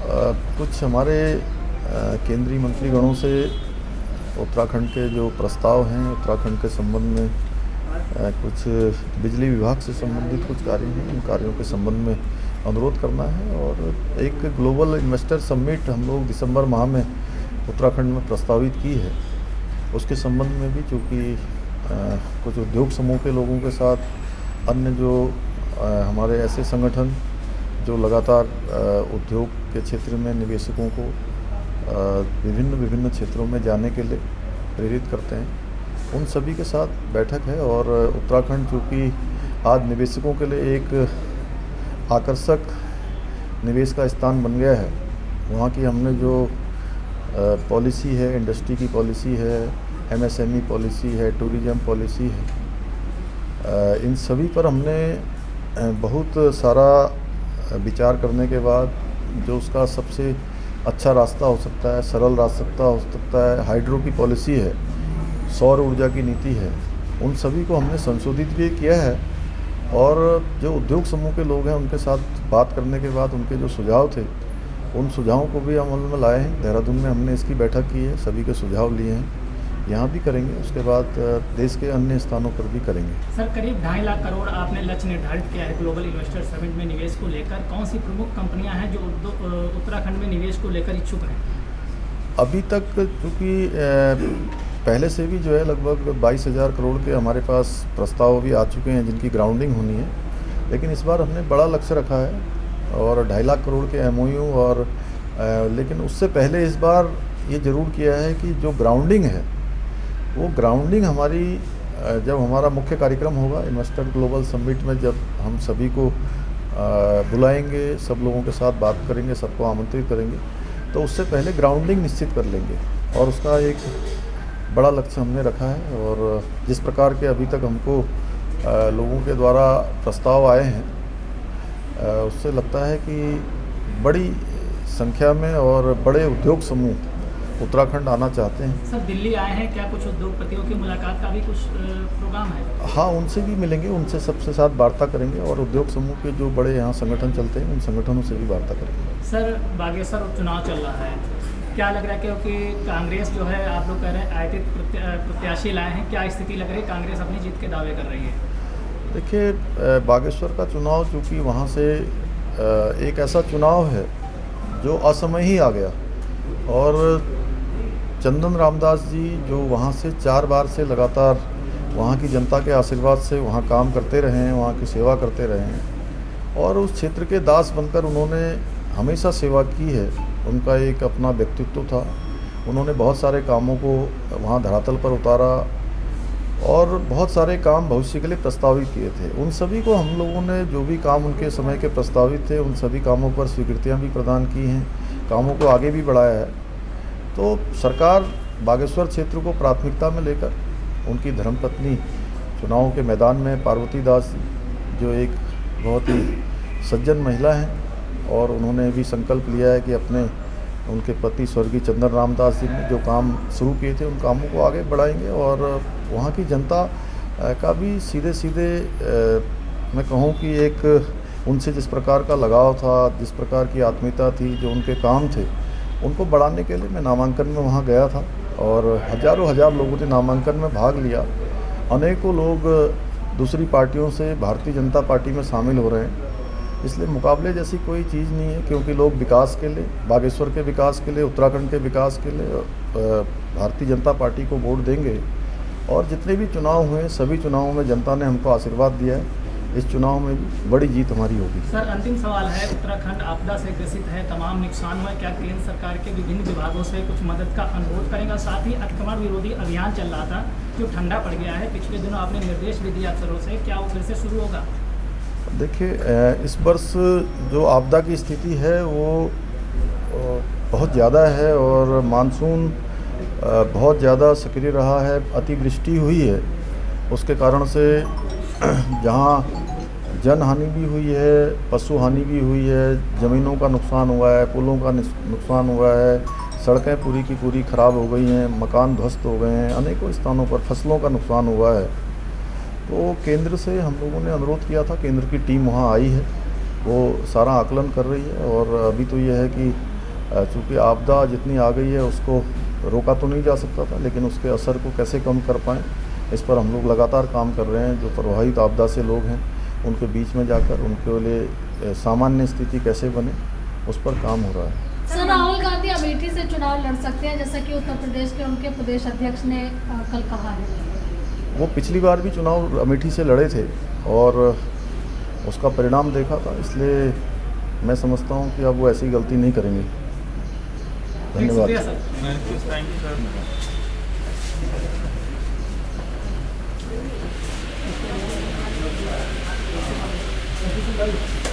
कुछ हमारे केंद्रीय मंत्रीगणों से उत्तराखंड के जो प्रस्ताव हैं, उत्तराखंड के संबंध में कुछ बिजली विभाग से संबंधित कुछ कार्य हैं, उन कार्यों के संबंध में अनुरोध करना है। और एक ग्लोबल इन्वेस्टर समिट हम लोग दिसंबर माह में उत्तराखंड में प्रस्तावित की है, उसके संबंध में भी चूँकि कुछ उद्योग समूह के लोगों के साथ अन्य जो हमारे ऐसे संगठन जो लगातार उद्योग के क्षेत्र में निवेशकों को विभिन्न क्षेत्रों में जाने के लिए प्रेरित करते हैं, उन सभी के साथ बैठक है। और उत्तराखंड चूँकि आज निवेशकों के लिए एक आकर्षक निवेश का स्थान बन गया है, वहाँ की हमने जो पॉलिसी है, इंडस्ट्री की पॉलिसी है, एमएसएमई पॉलिसी है, टूरिज्म पॉलिसी है, इन सभी पर हमने बहुत सारा विचार करने के बाद जो उसका सबसे अच्छा रास्ता हो सकता है, सरल रास्ता हो सकता है, हाइड्रो की पॉलिसी है, सौर ऊर्जा की नीति है, उन सभी को हमने संशोधित भी किया है। और जो उद्योग समूह के लोग हैं उनके साथ बात करने के बाद उनके जो सुझाव थे, उन सुझावों को भी अमल में लाए हैं। देहरादून में हमने इसकी बैठक की है, सभी के सुझाव लिए हैं, यहाँ भी करेंगे, उसके बाद देश के अन्य स्थानों पर भी करेंगे। सर, करीब 2.5 लाख करोड़ आपने लक्ष्य निर्धारित किया है ग्लोबल इन्वेस्टर समिट में निवेश को लेकर। कौन सी प्रमुख कंपनियां हैं जो उत्तराखंड में निवेश को लेकर इच्छुक हैं? अभी तक चूँकि पहले से भी जो है लगभग 22,000 करोड़ के हमारे पास प्रस्ताव भी आ चुके हैं जिनकी ग्राउंडिंग होनी है, लेकिन इस बार हमने बड़ा लक्ष्य रखा है और 2.5 लाख करोड़ के एमओयू और लेकिन उससे पहले इस बार ये ज़रूर किया है कि जो ग्राउंडिंग है वो ग्राउंडिंग हमारी जब हमारा मुख्य कार्यक्रम होगा इन्वेस्टर ग्लोबल समिट में, जब हम सभी को बुलाएंगे, सब लोगों के साथ बात करेंगे, सबको आमंत्रित करेंगे, तो उससे पहले ग्राउंडिंग निश्चित कर लेंगे और उसका एक बड़ा लक्ष्य हमने रखा है। और जिस प्रकार के अभी तक हमको लोगों के द्वारा प्रस्ताव आए हैं, उससे लगता है कि बड़ी संख्या में और बड़े उद्योग समूह उत्तराखंड आना चाहते हैं। सर, दिल्ली आए हैं, क्या कुछ उद्योगपतियों की मुलाकात का भी कुछ प्रोग्राम है? हाँ, उनसे भी मिलेंगे, उनसे सबसे साथ वार्ता करेंगे और उद्योग समूह के जो बड़े यहाँ संगठन चलते हैं उन संगठनों से भी वार्ता करेंगे। सर, बागेश्वर चुनाव चल रहा है, क्या लग रहा है क्योंकि कांग्रेस जो है, आप लोग कह रहे हैं आयतित प्रत्याशी लाए हैं, क्या स्थिति लग रही है? कांग्रेस अपनी जीत के दावे कर रही है। देखिए, बागेश्वर का चुनाव चूँकि वहाँ से एक ऐसा चुनाव है जो असमय ही आ गया और चंदन रामदास जी जो वहाँ से 4 बार से लगातार वहाँ की जनता के आशीर्वाद से वहाँ काम करते रहे हैं, वहाँ की सेवा करते रहे हैं और उस क्षेत्र के दास बनकर उन्होंने हमेशा सेवा की है। उनका एक अपना व्यक्तित्व था, उन्होंने बहुत सारे कामों को वहाँ धरातल पर उतारा और बहुत सारे काम भविष्य के लिए प्रस्तावित किए थे। उन सभी को हम लोगों ने जो भी काम उनके समय के प्रस्तावित थे, उन सभी कामों पर स्वीकृतियाँ भी प्रदान की हैं, कामों को आगे भी बढ़ाया है। तो सरकार बागेश्वर क्षेत्र को प्राथमिकता में लेकर उनकी धर्मपत्नी चुनाव के मैदान में पार्वती दास जो एक बहुत ही सज्जन महिला हैं और उन्होंने भी संकल्प लिया है कि अपने उनके पति स्वर्गीय चंदन रामदास जी ने जो काम शुरू किए थे उन कामों को आगे बढ़ाएंगे और वहाँ की जनता का भी सीधे सीधे मैं कहूँ कि एक उनसे जिस प्रकार का लगाव था, जिस प्रकार की आत्मीयता थी, जो उनके काम थे, उनको बढ़ाने के लिए मैं नामांकन में वहाँ गया था और हज़ारों लोगों ने नामांकन में भाग लिया। अनेकों लोग दूसरी पार्टियों से भारतीय जनता पार्टी में शामिल हो रहे हैं, इसलिए मुकाबले जैसी कोई चीज़ नहीं है, क्योंकि लोग विकास के लिए, बागेश्वर के विकास के लिए, उत्तराखंड के विकास के लिए भारतीय जनता पार्टी को वोट देंगे। और जितने भी चुनाव हुए सभी चुनावों में जनता ने हमको आशीर्वाद दिया है, इस चुनाव में भी बड़ी जीत हमारी होगी। सर, अंतिम सवाल है, उत्तराखंड आपदा से ग्रसित है, तमाम नुकसान हुआ, क्या केंद्र सरकार के विभिन्न विभागों से कुछ मदद का अनुरोध करेगा? साथ ही अतिक्रमण विरोधी अभियान चल रहा था जो ठंडा पड़ गया है, पिछले दिनों आपने निर्देश भी दिया अफसरों से, क्या वो फिर से शुरू होगा? देखिए, इस वर्ष जो आपदा की स्थिति है वो बहुत ज़्यादा है और मानसून बहुत ज़्यादा सक्रिय रहा है, अतिवृष्टि हुई है, उसके कारण से जहाँ जन हानि भी हुई है, पशु हानि भी हुई है, ज़मीनों का नुकसान हुआ है, पुलों का नुकसान हुआ है, सड़कें पूरी की पूरी ख़राब हो गई हैं, मकान ध्वस्त हो गए हैं, अनेकों स्थानों पर फसलों का नुकसान हुआ है। तो केंद्र से हम लोगों ने अनुरोध किया था, केंद्र की टीम वहाँ आई है, वो सारा आकलन कर रही है और अभी तो ये है कि चूँकि आपदा जितनी आ गई है उसको रोका तो नहीं जा सकता था, लेकिन उसके असर को कैसे कम कर पाएँ इस पर हम लोग लगातार काम कर रहे हैं। जो प्रभावित आपदा से लोग हैं उनके बीच में जाकर उनके लिए सामान्य स्थिति कैसे बने उस पर काम हो रहा है। सर, राहुल गांधी अमेठी से चुनाव लड़ सकते हैं जैसा कि उत्तर प्रदेश के उनके प्रदेश अध्यक्ष ने कल कहा है। वो पिछली बार भी चुनाव अमेठी से लड़े थे और उसका परिणाम देखा था, इसलिए मैं समझता हूँ कि अब वो ऐसी गलती नहीं करेंगे। धन्यवाद। शुक्रिया सर। Thank you sir.